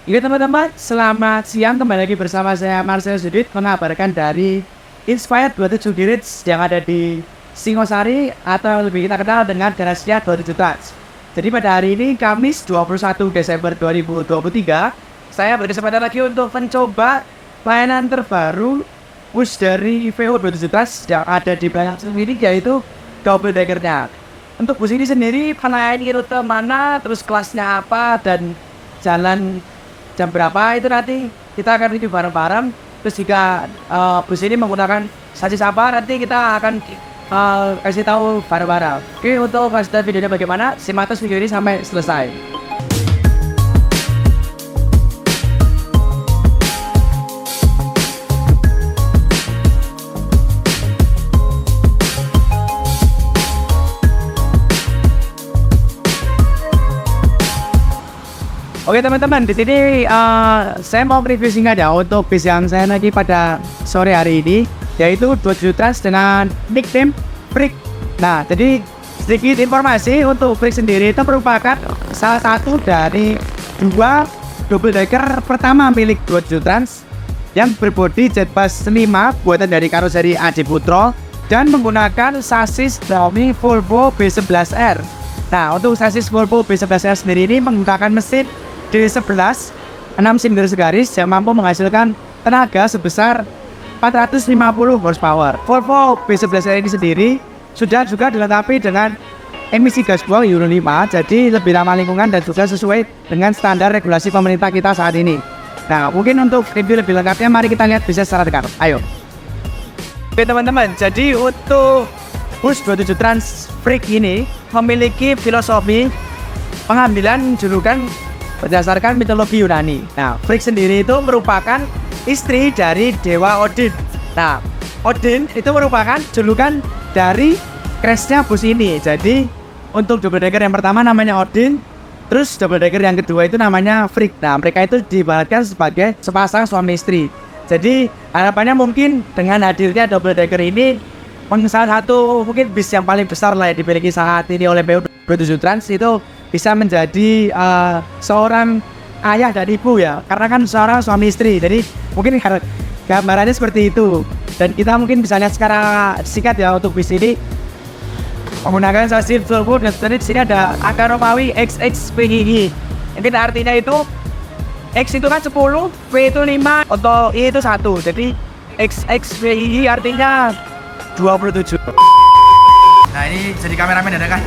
Oke teman-teman, selamat siang, kembali lagi bersama saya Marcel Judit mengabarkan dari Inspired 27 Dirits yang ada di Singosari atau lebih kita kenal dengan Garasinya 27 Trans. Jadi pada hari ini Kamis 21 Desember 2023, saya berkesempatan lagi untuk mencoba layanan terbaru bus dari VO 27 Trans yang ada di belakang ini, yaitu double deckernya. Untuk bus ini sendiri melayani rute mana, terus kelasnya apa, dan jalan jam berapa itu nanti kita akan review bareng-bareng. Terus jika bus ini menggunakan sasis apa, nanti kita akan kasih tahu bareng-bareng. Oke, untuk kasih tahu videonya bagaimana, simak terus video ini sampai selesai. Oke teman-teman, di sini saya mau review singkat ya untuk bis yang saya naiki pada sore hari ini, yaitu 27 Trans dengan nickname Freak. Nah, jadi sedikit informasi untuk Freak sendiri itu merupakan salah satu dari dua double decker pertama milik 27 Trans yang berbodi Jetbus 5 buatan dari karoseri Adi Putro dan menggunakan sasis Xiaomi Volvo B11R. Nah, untuk sasis Volvo B11R sendiri ini menggunakan mesin D11 6 silinder segaris yang mampu menghasilkan tenaga sebesar 450 horsepower. Volvo B11R ini sendiri sudah juga dilengkapi dengan emisi gas buang Euro 5, jadi lebih ramah lingkungan dan juga sesuai dengan standar regulasi pemerintah kita saat ini. Nah, mungkin untuk review lebih lengkapnya mari kita lihat bisa secara dekat. Ayo. Oke teman-teman, jadi untuk bus 27 Trans Freak ini memiliki filosofi pengambilan julukan berdasarkan mitologi Yunani. Nah, Freak sendiri itu merupakan istri dari dewa Odin. Nah, Odin itu merupakan julukan dari crashnya bus ini. Jadi, untuk double decker yang pertama namanya Odin, terus double decker yang kedua itu namanya Freak. Nah, mereka itu diibaratkan sebagai sepasang suami istri. Jadi, harapannya mungkin dengan hadirnya double decker ini, salah satu mungkin bis yang paling besar lah yang dimiliki saat ini oleh VO 27 Trans itu bisa menjadi seorang ayah dan ibu ya, karena kan seorang suami istri. Jadi mungkin gambarannya seperti itu, dan kita mungkin bisa lihat secara singkat ya untuk bis ini menggunakan sasis Volvo. Dan di sini ada angka Romawi XXVII. Mungkin artinya itu X itu kan 10, V itu 5, atau I itu 1. Jadi XXVII artinya 27. Nah, ini jadi kameramen ada kan?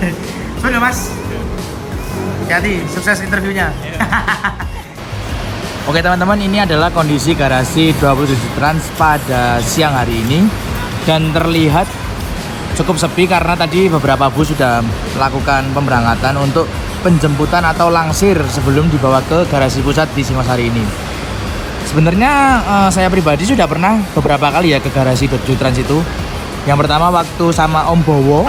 Sudah mas. Hati, sukses interviewnya. Oke teman-teman, ini adalah kondisi garasi 27 Trans pada siang hari ini, dan terlihat cukup sepi karena tadi beberapa bus sudah melakukan pemberangkatan untuk penjemputan atau langsir sebelum dibawa ke garasi pusat di Singosari ini. Sebenarnya saya pribadi sudah pernah beberapa kali ya ke garasi 27 Trans itu. Yang pertama waktu sama Om Bowo,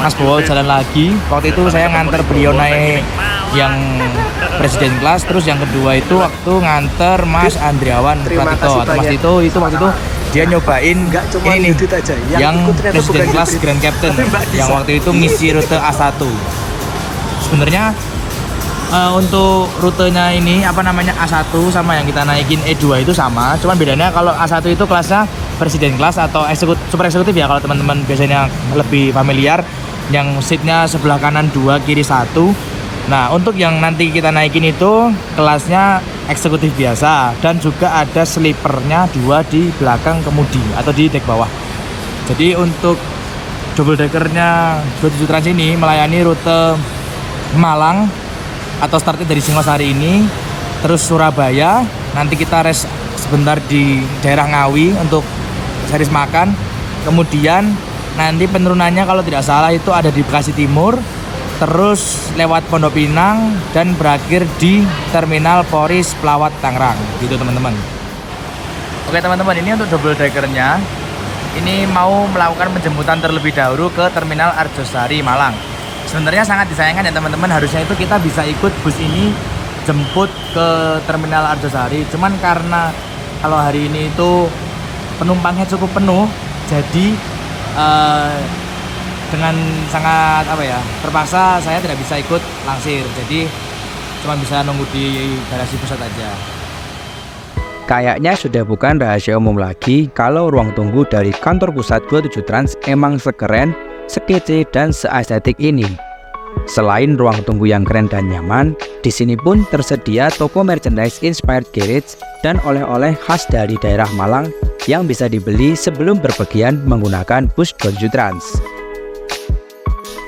Mas Bowo jalan lagi. Waktu itu saya nganter beliau naik yang presiden kelas. Terus yang kedua itu waktu nganter Mas Andriawan Pratito atau Mas Tito. Itu waktu itu dia nyobain ini nih, yang presiden kelas Grand Captain, yang waktu itu ngisi rute A1. Sebenarnya untuk rutenya ini A1 sama yang kita naikin E2 itu sama, cuman bedanya kalau A1 itu kelasnya presiden kelas atau super eksekutif ya, kalau teman-teman biasanya lebih familiar, yang seatnya sebelah kanan 2 kiri 1. Nah, untuk yang nanti kita naikin itu kelasnya eksekutif biasa, dan juga ada sleepernya 2 di belakang kemudi atau di dek bawah. Jadi untuk double deckernya 27 Trans ini melayani rute Malang atau startnya dari Singosari ini, terus Surabaya, nanti kita rest sebentar di daerah Ngawi untuk series makan, kemudian nanti penurunannya kalau tidak salah itu ada di Bekasi Timur, terus lewat Pondok Pinang dan berakhir di Terminal Poris Pelawat Tangerang, gitu teman-teman. Oke teman-teman, ini untuk double deckernya ini mau melakukan penjemputan terlebih dahulu ke Terminal Arjosari Malang. Sebenarnya sangat disayangkan ya teman-teman, harusnya itu kita bisa ikut bus ini jemput ke Terminal Arjosari, cuman karena kalau hari ini itu penumpangnya cukup penuh, jadi dengan sangat terpaksa saya tidak bisa ikut langsir. Jadi cuma bisa nunggu di garasi pusat aja. Kayaknya sudah bukan rahasia umum lagi kalau ruang tunggu dari kantor pusat 27 Trans emang sekeren, sekece, dan seestetik ini. Selain ruang tunggu yang keren dan nyaman, di sini pun tersedia toko merchandise inspired garage dan oleh-oleh khas dari daerah Malang yang bisa dibeli sebelum berpergian menggunakan bus 27 Trans.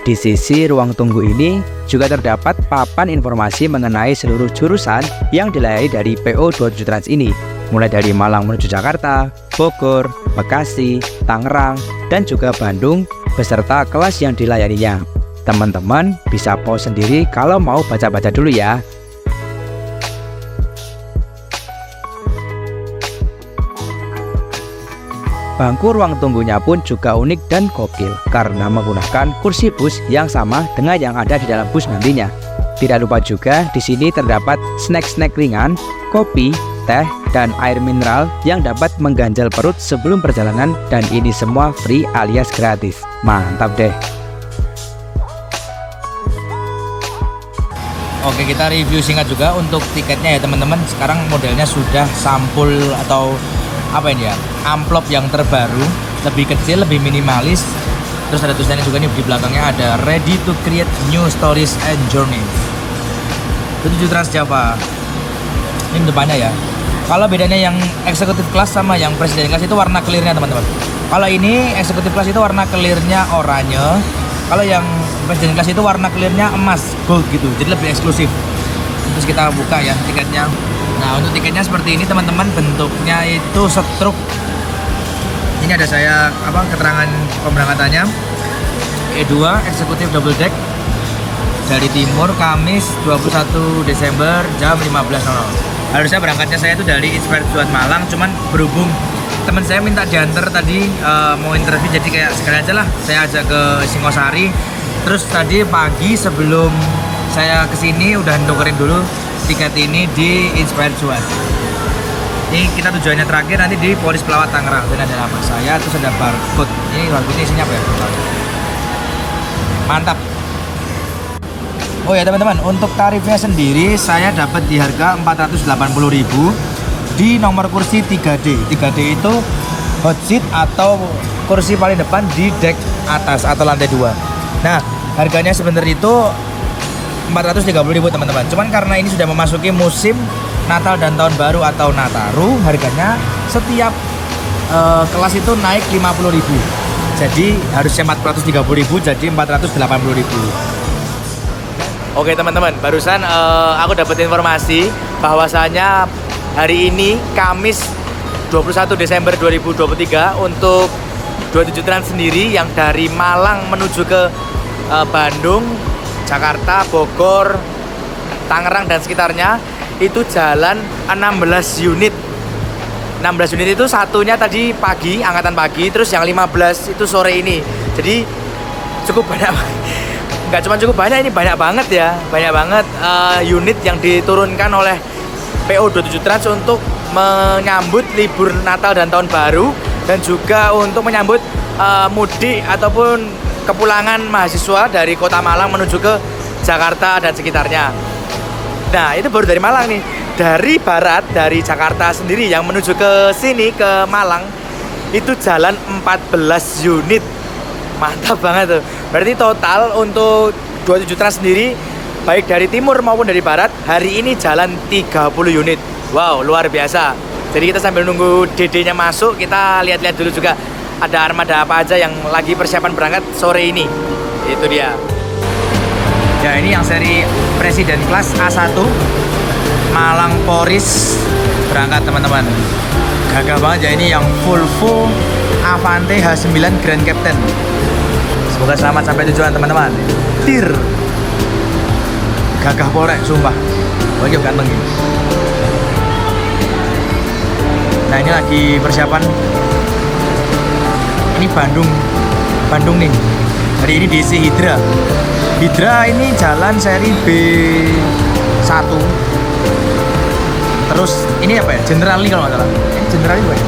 Di sisi ruang tunggu ini juga terdapat papan informasi mengenai seluruh jurusan yang dilayani dari PO 27 Trans ini, mulai dari Malang menuju Jakarta, Bogor, Bekasi, Tangerang, dan juga Bandung beserta kelas yang dilayaninya. Teman-teman bisa pause sendiri kalau mau baca-baca dulu ya. Bangku ruang tunggunya pun juga unik dan gokil karena menggunakan kursi bus yang sama dengan yang ada di dalam bus nantinya. Tidak lupa juga di sini terdapat snack-snack ringan, kopi, teh, dan air mineral yang dapat mengganjal perut sebelum perjalanan, dan ini semua free alias gratis. Mantap deh. Oke, kita review singkat juga untuk tiketnya ya teman-teman. Sekarang modelnya sudah sampul atau apa ini ya, amplop yang terbaru, lebih kecil, lebih minimalis. Terus ada tulisannya juga nih di belakangnya, ada ready to create new stories and journeys. 27 Trans Java. Ini depannya ya. Kalau bedanya yang executive class sama yang presiden class itu warna clearnya teman-teman. Kalau ini executive class itu warna clearnya oranye. Kalau yang presiden class itu warna clearnya emas, gold gitu. Jadi lebih eksklusif. Terus kita buka ya tiketnya. Nah, untuk tiketnya seperti ini teman-teman, bentuknya itu setruk. Ini ada saya keterangan pemberangkatannya. E2 eksekutif double deck dari timur, Kamis 21 Desember jam 15.00. Harusnya berangkatnya saya itu dari Inspired Juan Malang, cuman berhubung teman saya minta diantar tadi mau interview, jadi kayak sekali aja lah saya ajak ke Singosari. Terus tadi pagi sebelum saya kesini udah nukerin dulu tiket ini di Inspired Juan. Ini kita tujuannya terakhir nanti di Polis Pelawat Tangerang, dan ada nama saya, terus ada barcode. Ini barcode isinya apa ya? Mantap. Oh ya teman-teman, untuk tarifnya sendiri saya dapat di harga 480.000 di nomor kursi 3D. 3D itu hot seat atau kursi paling depan di deck atas atau lantai 2. Nah, harganya sebenarnya itu 430.000 teman-teman. Cuman karena ini sudah memasuki musim Natal dan Tahun Baru atau Nataru, harganya setiap kelas itu naik 50.000. Jadi harusnya 430.000 jadi 480.000. Oke teman-teman, barusan aku dapat informasi bahwasanya hari ini Kamis 21 Desember 2023 untuk 27 Trans sendiri yang dari Malang menuju ke Bandung, Jakarta, Bogor, Tangerang dan sekitarnya itu jalan 16 unit. 16 unit itu satunya tadi pagi, angkatan pagi, terus yang 15 itu sore ini. Jadi cukup banyak. Nggak cuma cukup banyak, ini banyak banget ya. Banyak banget unit yang diturunkan oleh PO 27 Trans untuk menyambut libur Natal dan Tahun Baru, dan juga untuk menyambut mudik ataupun kepulangan mahasiswa dari kota Malang menuju ke Jakarta dan sekitarnya. Nah, itu baru dari Malang nih. Dari barat, dari Jakarta sendiri yang menuju ke sini, ke Malang, itu jalan 14 unit. Mantap banget tuh. Berarti total untuk 27 Trans sendiri, baik dari timur maupun dari barat, hari ini jalan 30 unit. Wow, luar biasa. Jadi kita sambil nunggu DD-nya masuk, kita lihat-lihat dulu juga ada armada apa aja yang lagi persiapan berangkat sore ini. Itu dia. Ya, ini yang seri Presiden Class A1 Malang Poris berangkat teman-teman. Gagah banget ya, ini yang Volvo Avante H9 Grand Captain. Semoga selamat sampai tujuan teman-teman. Tir. Gagah porek sumpah. Lagi ganteng ini. Nah, ini lagi persiapan. Ini Bandung nih. Hari ini DC Hydra. Hydra ini jalan seri B1. Terus ini apa ya? Generali kalau nggak salah. Generali apa ya?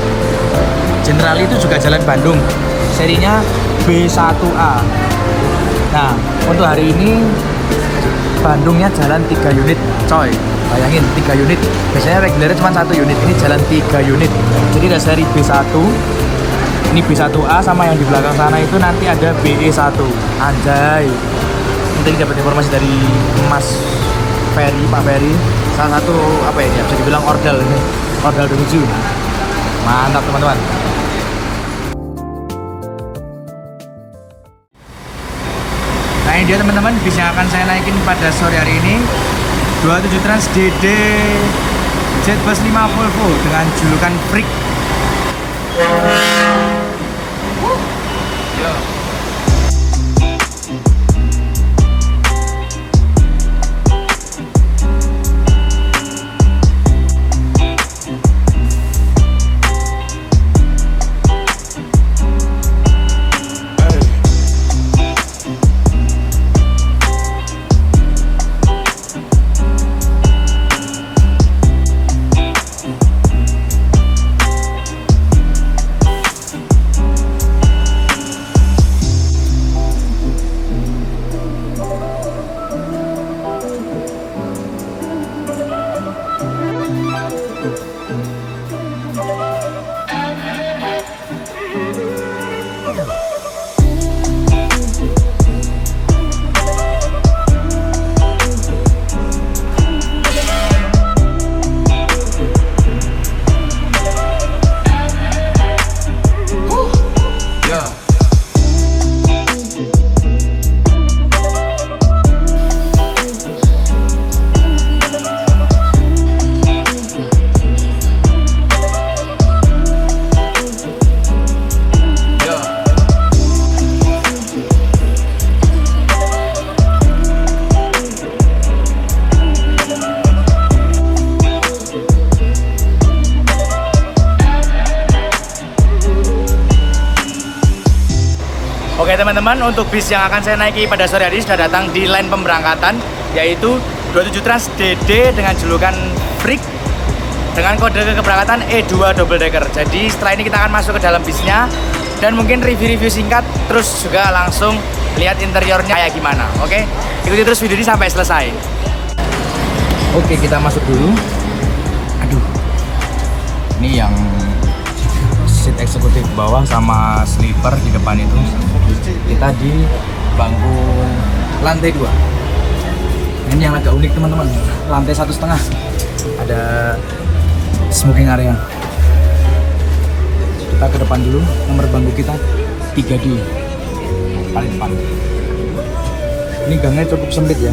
Generali itu juga jalan Bandung. Serinya B1A. Nah, untuk hari ini Bandungnya jalan 3 unit coy, bayangin 3 unit, biasanya regulernya cuma 1 unit, ini jalan 3 unit. Jadi ada seri B1, ini B1A, sama yang di belakang sana itu nanti ada BE1. Anjay, nanti dapat informasi dari Mas Ferry, Pak Ferry, salah satu apa ya, bisa dibilang ordal ini, ordal 7. Mantap teman-teman. Nah ini dia teman-teman, bis yang akan saya naikin pada sore hari ini 27 Trans DD Jetbus 5 Volvo dengan julukan Freak. Yo. Oke teman-teman, untuk bis yang akan saya naiki pada sore hari ini sudah datang di line pemberangkatan, yaitu 27 Trans DD dengan julukan Freak dengan kode keberangkatan E2 double decker. Jadi setelah ini kita akan masuk ke dalam bisnya dan mungkin review-review singkat, terus juga langsung lihat interiornya kayak gimana. Oke, ikuti terus video ini sampai selesai. Oke, kita masuk dulu. Aduh, ini yang seat eksekutif bawah sama sleeper di depan itu. Kita di bangku lantai 2. Ini yang agak unik teman-teman, lantai 1,5 ada smoking area. Kita ke depan dulu, nomor bangku kita 3D paling depan. Ini gangnya cukup sempit ya.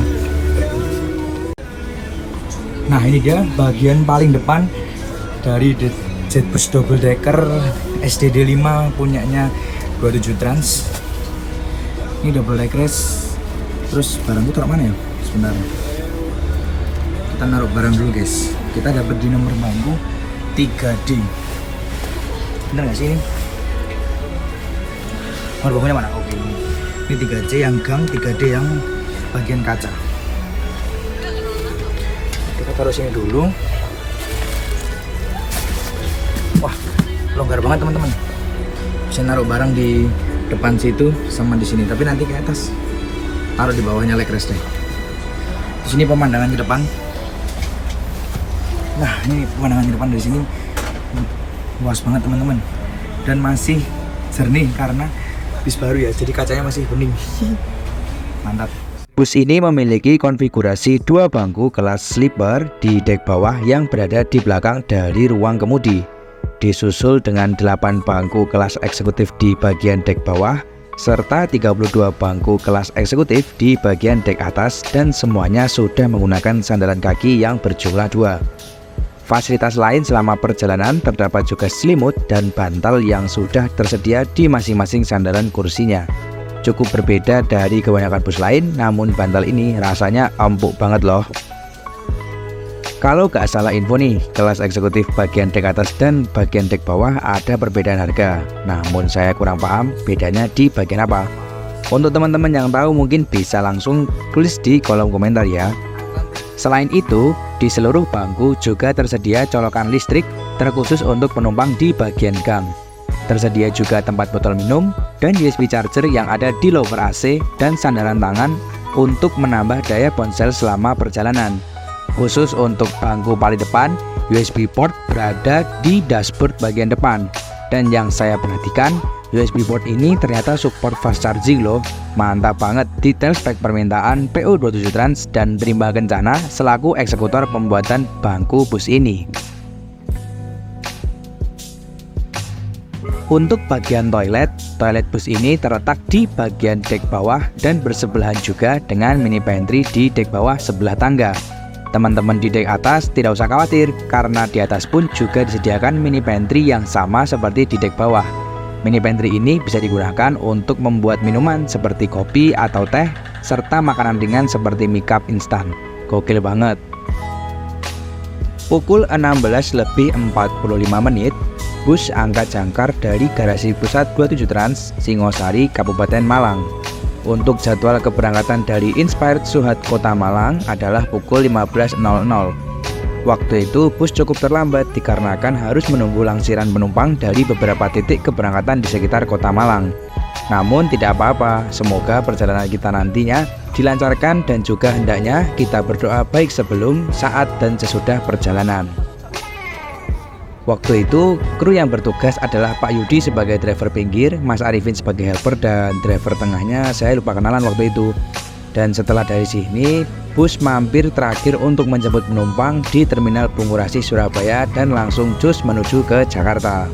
Nah ini dia bagian paling depan dari Jetbus double decker SDD 5 punyanya 27 Trans. Ini double decker race. Terus barangku taruh mana ya? Sebentar. Kita naruh barang dulu guys. Kita dapat di nomor bangku 3D. Bener nggak sih ini? Nomor bangkunya mana? Oke. Ini 3C yang gang, 3D yang bagian kaca. Kita taruh sini dulu. Wah, longgar banget teman-teman. Bisa naruh barang di depan situ sama di sini, tapi nanti ke atas. Taruh di bawahnya leg rest deh. Di sini pemandangan ke depan. Nah, ini pemandangan ke depan dari sini luas banget teman-teman. Dan masih jernih karena bis baru ya, jadi kacanya masih bening. Mantap. Bus ini memiliki konfigurasi 2 bangku kelas sleeper di dek bawah yang berada di belakang dari ruang kemudi, disusul dengan 8 bangku kelas eksekutif di bagian dek bawah, serta 32 bangku kelas eksekutif di bagian dek atas, dan semuanya sudah menggunakan sandaran kaki yang berjumlah 2. Fasilitas lain selama perjalanan terdapat juga selimut dan bantal yang sudah tersedia di masing-masing sandaran kursinya. Cukup berbeda dari kebanyakan bus lain, namun bantal ini rasanya empuk banget loh. Kalau gak salah info nih, kelas eksekutif bagian dek atas dan bagian dek bawah ada perbedaan harga. Namun saya kurang paham bedanya di bagian apa. Untuk teman-teman yang tahu mungkin bisa langsung tulis di kolom komentar ya. Selain itu, di seluruh bangku juga tersedia colokan listrik terkhusus untuk penumpang di bagian gang. Tersedia juga tempat botol minum dan USB charger yang ada di lower AC dan sandaran tangan untuk menambah daya ponsel selama perjalanan. Khusus untuk bangku paling depan, USB port berada di dashboard bagian depan. Dan yang saya perhatikan, USB port ini ternyata support fast charging loh. Mantap banget. Detail spek permintaan PO27 Trans dan Rimba Kencana selaku eksekutor pembuatan bangku bus ini. Untuk bagian toilet bus ini terletak di bagian dek bawah dan bersebelahan juga dengan mini pantry di dek bawah sebelah tangga. Teman-teman di dek atas tidak usah khawatir, karena di atas pun juga disediakan mini pantry yang sama seperti di dek bawah. Mini pantry ini bisa digunakan untuk membuat minuman seperti kopi atau teh, serta makanan ringan seperti mie cup instan. Gokil banget. Pukul 16:45 bus angkat jangkar dari garasi pusat 27 Trans Singosari, Kabupaten Malang. Untuk jadwal keberangkatan dari Inspired Suhat Kota Malang adalah pukul 15.00. Waktu itu bus cukup terlambat dikarenakan harus menunggu langsiran penumpang dari beberapa titik keberangkatan di sekitar Kota Malang. Namun tidak apa-apa, semoga perjalanan kita nantinya dilancarkan dan juga hendaknya kita berdoa baik sebelum, saat, dan sesudah perjalanan. Waktu itu, kru yang bertugas adalah Pak Yudi sebagai driver pinggir, Mas Arifin sebagai helper, dan driver tengahnya saya lupa kenalan waktu itu. Dan setelah dari sini, bus mampir terakhir untuk menjemput penumpang di Terminal Bungurasi Surabaya dan langsung cus menuju ke Jakarta.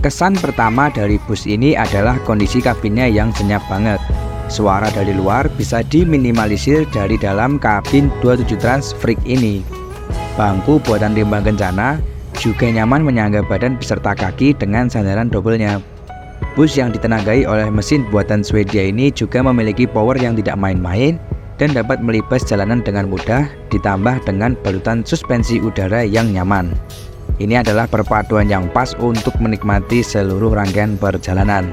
Kesan pertama dari bus ini adalah kondisi kabinnya yang senyap banget. Suara dari luar bisa diminimalisir dari dalam kabin 27 Trans Freak ini. Bangku buatan Rimba Kencana juga nyaman menyangga badan beserta kaki dengan sandaran doublenya. Bus yang ditenagai oleh mesin buatan Swedia ini juga memiliki power yang tidak main-main dan dapat melibas jalanan dengan mudah, ditambah dengan balutan suspensi udara yang nyaman. Ini adalah perpaduan yang pas untuk menikmati seluruh rangkaian perjalanan.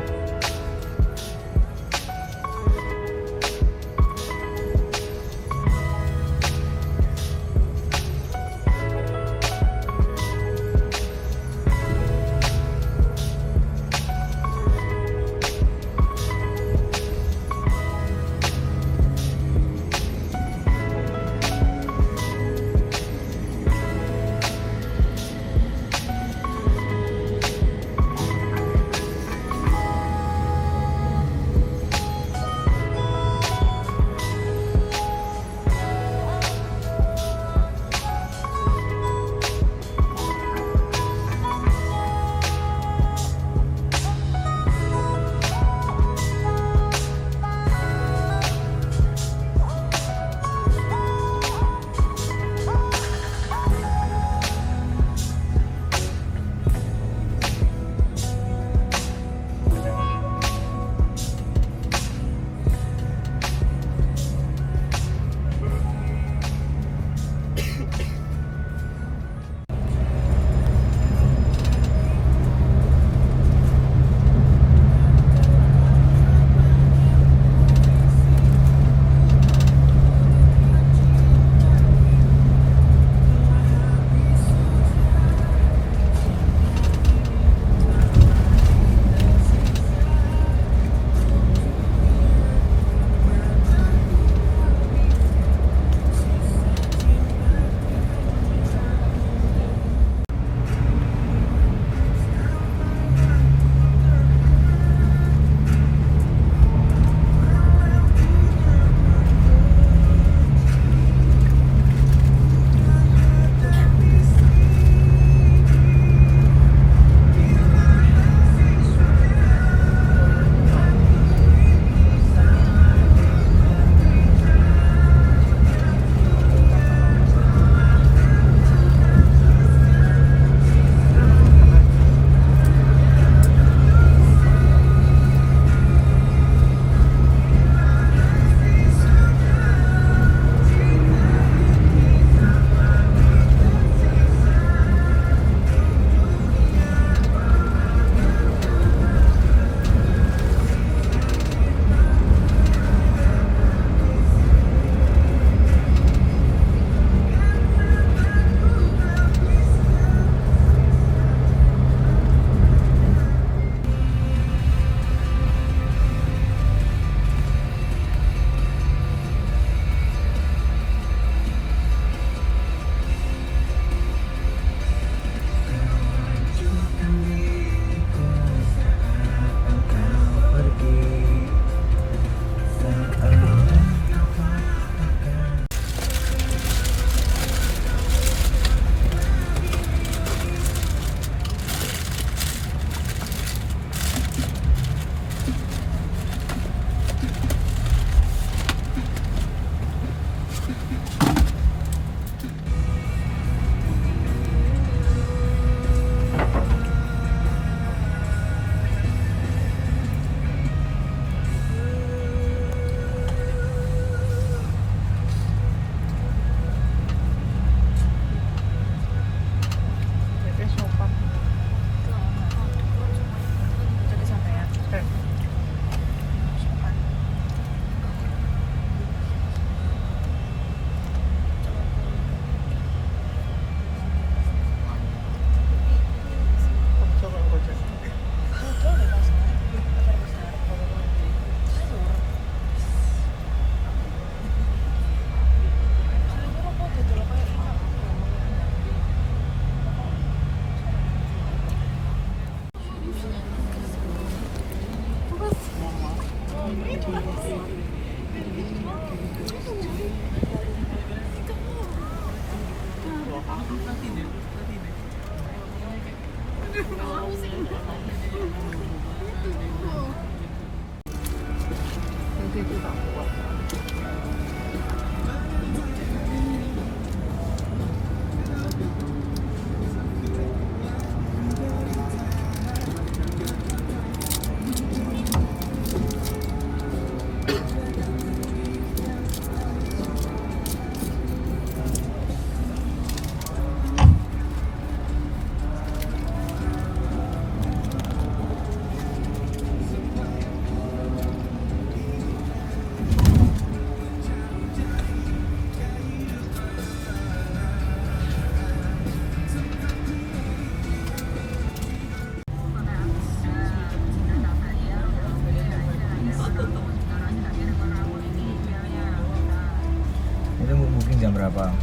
Itu booking jam berapa?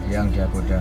Yang di Agoda.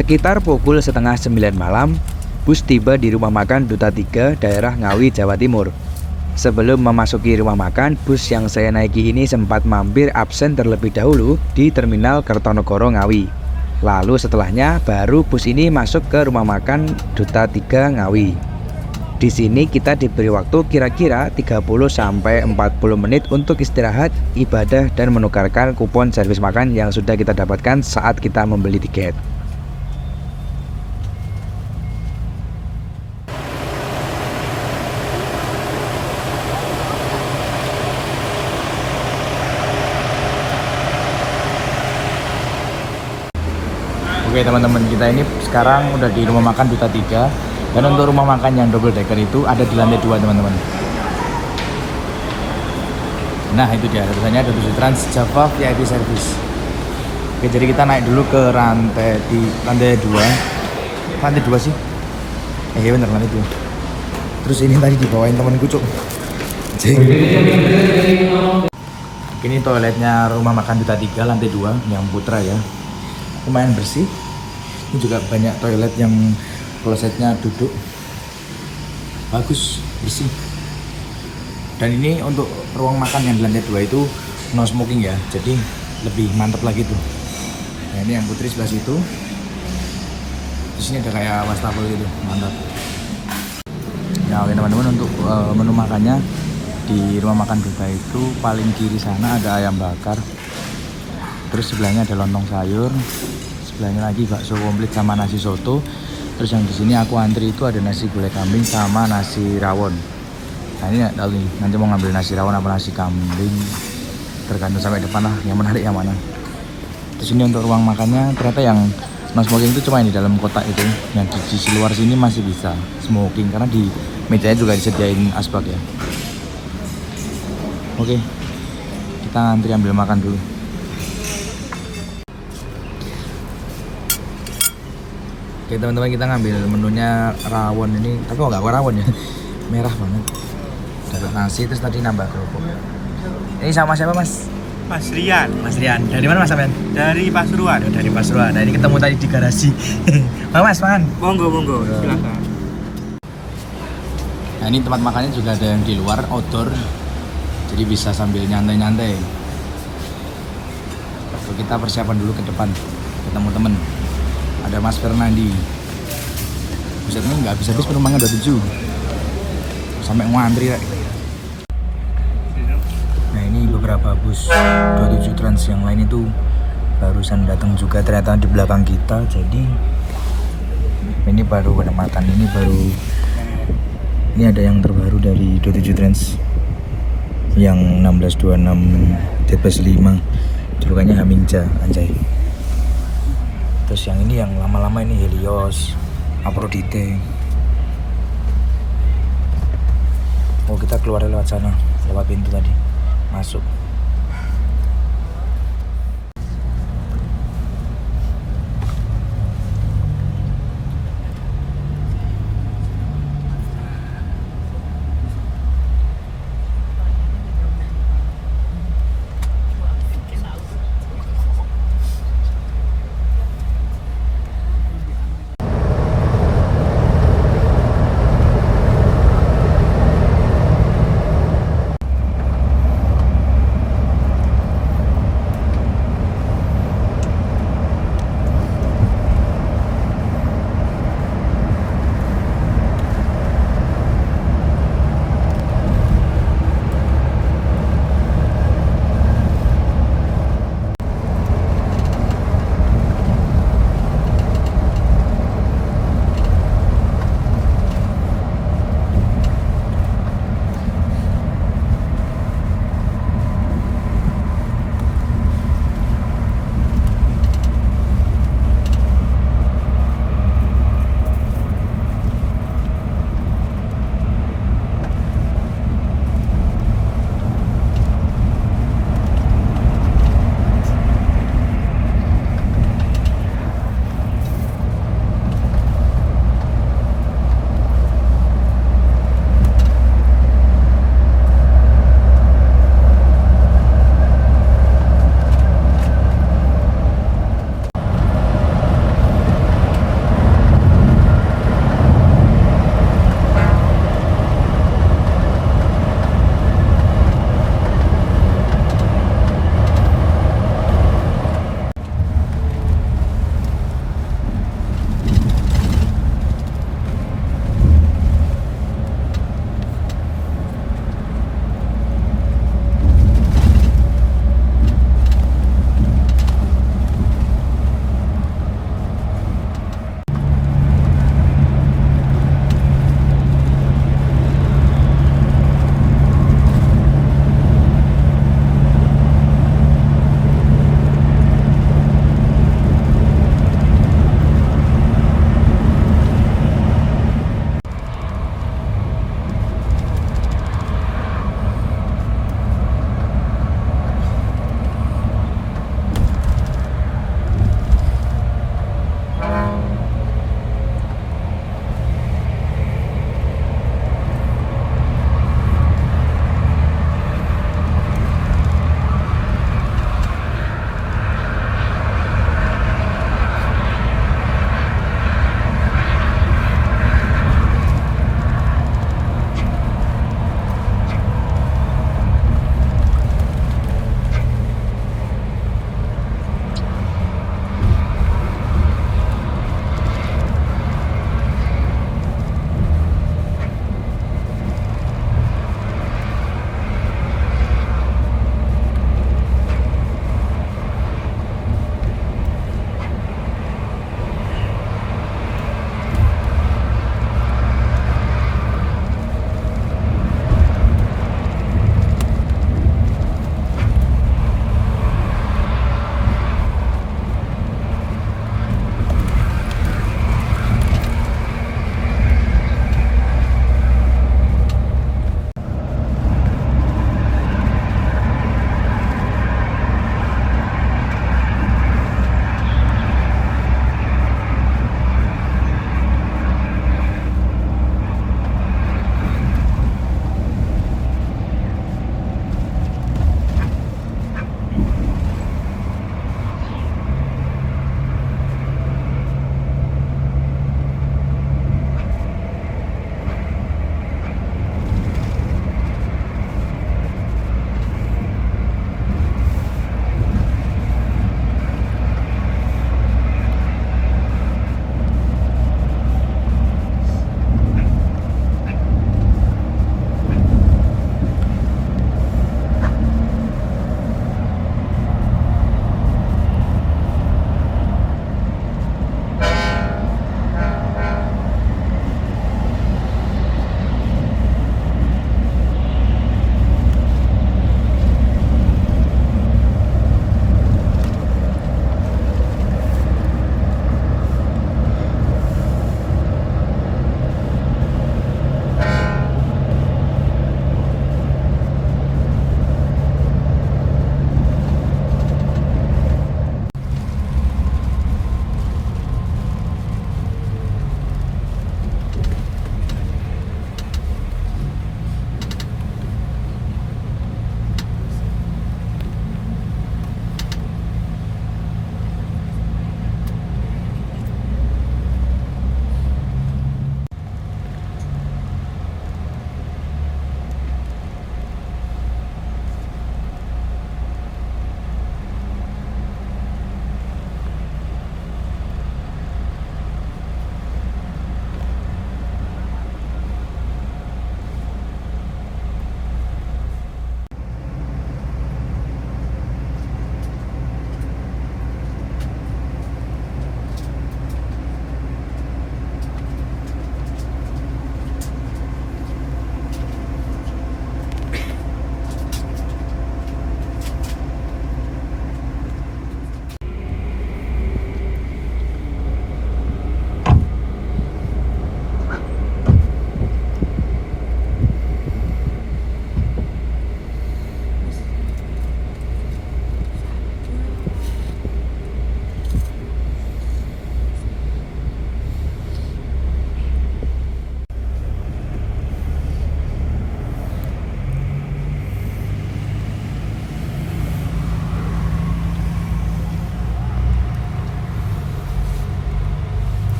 Sekitar pukul setengah 9 malam, bus tiba di rumah makan Duta 3 daerah Ngawi, Jawa Timur. Sebelum memasuki rumah makan, bus yang saya naiki ini sempat mampir absen terlebih dahulu di Terminal Kertonegoro Ngawi. Lalu setelahnya baru bus ini masuk ke rumah makan Duta 3 Ngawi. Di sini kita diberi waktu kira-kira 30-40 menit untuk istirahat, ibadah, dan menukarkan kupon servis makan yang sudah kita dapatkan saat kita membeli tiket. Oke teman-teman, kita ini sekarang udah di rumah makan Duta 3. Dan untuk rumah makan yang double decker itu ada di lantai 2 teman-teman. Nah itu dia, tulisannya ada 7 Trans Java VIP Service. Oke, jadi kita naik dulu ke lantai 2. Lantai 2 sih? Iya bener, lantai 2. Terus ini tadi dibawain temanku cuk. Ini toiletnya rumah makan Duta 3 lantai 2 yang Putra ya. Lumayan bersih. Ini juga banyak toilet yang klosetnya duduk, bagus, bersih. Dan ini untuk ruang makan yang di lantai 2 itu no smoking ya, jadi lebih mantap lagi tuh. Nah ini yang Putri sebelah situ. Di sini ada kayak wastafel gitu, mantap. Ya oke teman-teman, untuk menu makannya di rumah makan Duta itu paling kiri sana ada ayam bakar, terus sebelahnya ada lontong sayur, sebelahnya lagi bakso komplit sama nasi soto. Terus yang di sini aku antri itu ada nasi gulai kambing sama nasi rawon. Nah ini nggak tahu nih, nanti mau ngambil nasi rawon apa nasi kambing, tergantung sampai depan lah yang menarik yang mana. Terus ini untuk ruang makannya ternyata yang no smoking itu cuma yang di dalam kotak itu, yang di sisi luar sini masih bisa smoking karena di mejanya juga disediain asbak ya. Oke, kita ngantri ambil makan dulu. Oke teman-teman, kita ngambil menunya rawon ini, tapi kok nggak rawon ya, merah banget. Dapat nasi terus tadi nambah kerupuk. Ini sama siapa mas? Mas Rian, Mas Rian. Dari mana mas sampean? dari Pasuruan. Dari Pasuruan. Nah ini ketemu tadi di garasi. Mas makan. Monggo, silakan. Nah ini tempat makannya juga ada yang di luar outdoor, jadi bisa sambil nyantai-nyantai. So, kita persiapan dulu ke depan ketemu temen. Ada Mas Fernandi. Buset ini nggak habis-habis penumpangnya 27 sampai ngantri rek. Nah ini beberapa bus 27 Trans yang lain itu barusan datang juga ternyata di belakang kita. Jadi ini baru penempatan, ini ada yang terbaru dari 27 Trans yang 1626 D+5 julukannya Hamingja anjay. Terus yang ini yang lama-lama ini Helios, Aphrodite. Oh kita keluar lewat sana, lewat pintu tadi masuk.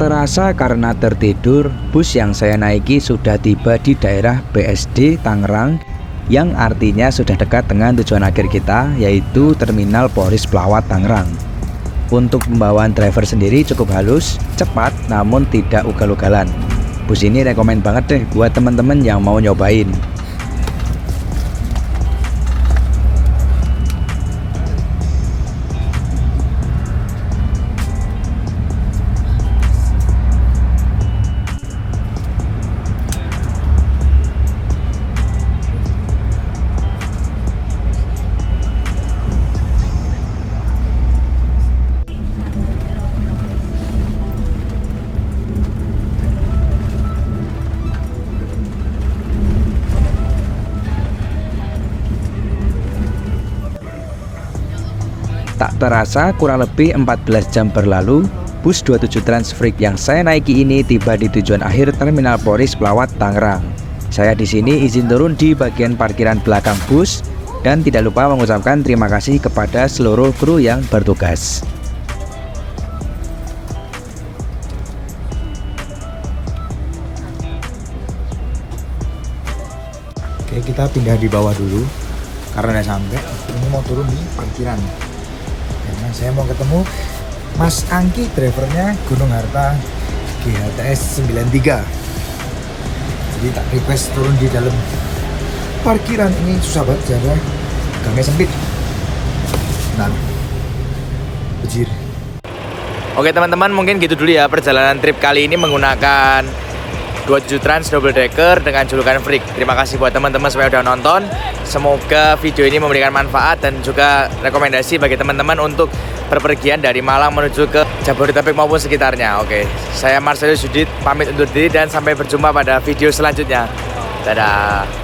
terasa karena tertidur, bus yang saya naiki sudah tiba di daerah BSD Tangerang, yang artinya sudah dekat dengan tujuan akhir kita, yaitu Terminal Polres Pelawat Tangerang. Untuk pembawaan driver sendiri cukup halus, cepat, namun tidak ugal-ugalan. Bus ini rekomen banget deh buat teman-teman yang mau nyobain. Tak terasa kurang lebih 14 jam berlalu, bus 27 Trans Freak yang saya naiki ini tiba di tujuan akhir Terminal Polres Pelawat Tangerang. Saya di sini izin turun di bagian parkiran belakang bus dan tidak lupa mengucapkan terima kasih kepada seluruh kru yang bertugas. Oke, kita pindah di bawah dulu karena udah sampai. Ini mau turun di parkiran. Karena saya mau ketemu Mas Angki, drivernya Gunung Harta GHTS 93. Jadi tak request turun di dalam parkiran. Ini susah banget karena gangnya sempit. Nah, bejir. Oke teman-teman, mungkin gitu dulu ya perjalanan trip kali ini menggunakan 27 Trans Double Decker dengan julukan Freak. Terima kasih buat teman-teman semua yang udah nonton. Semoga video ini memberikan manfaat dan juga rekomendasi bagi teman-teman untuk berpergian dari Malang menuju ke Jabodetabek maupun sekitarnya. Oke, saya Marcelius Yudit pamit undur diri dan sampai berjumpa pada video selanjutnya. Dadah.